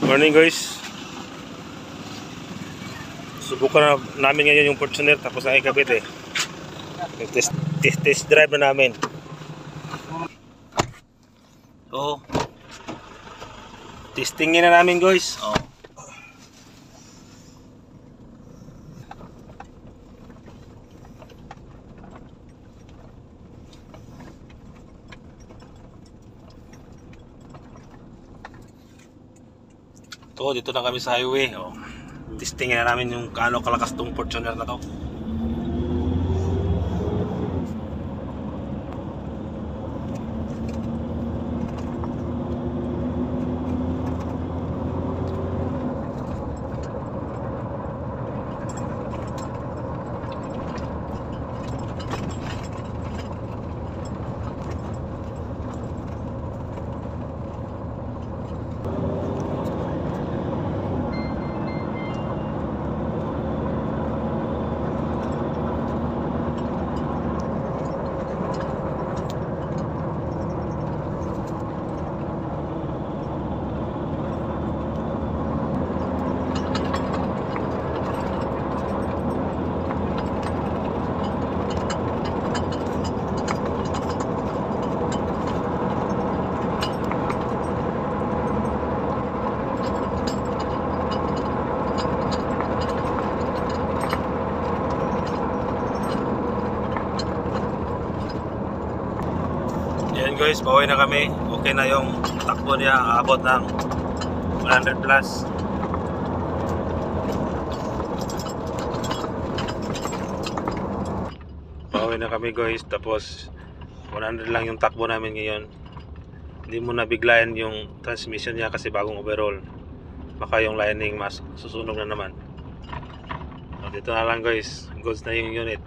Morning guys. Subukan na namin ngayon yung Fortuner tapos ay kabit eh. Test drive na namin. So, testingin na namin guys. To, dito na kami sa highway. Testingin na namin yung kaano kalakas tong Fortuner na to. Yan guys, pauwi na kami. Okay na yung takbo niya, aabot ng 100 plus. Pauwi na kami guys, tapos 100 lang yung takbo namin ngayon. Hindi mo nabiglayan yung transmission niya kasi bagong overhaul. Baka yung lining mas susunog na naman. So, dito na lang guys, goods na yung unit.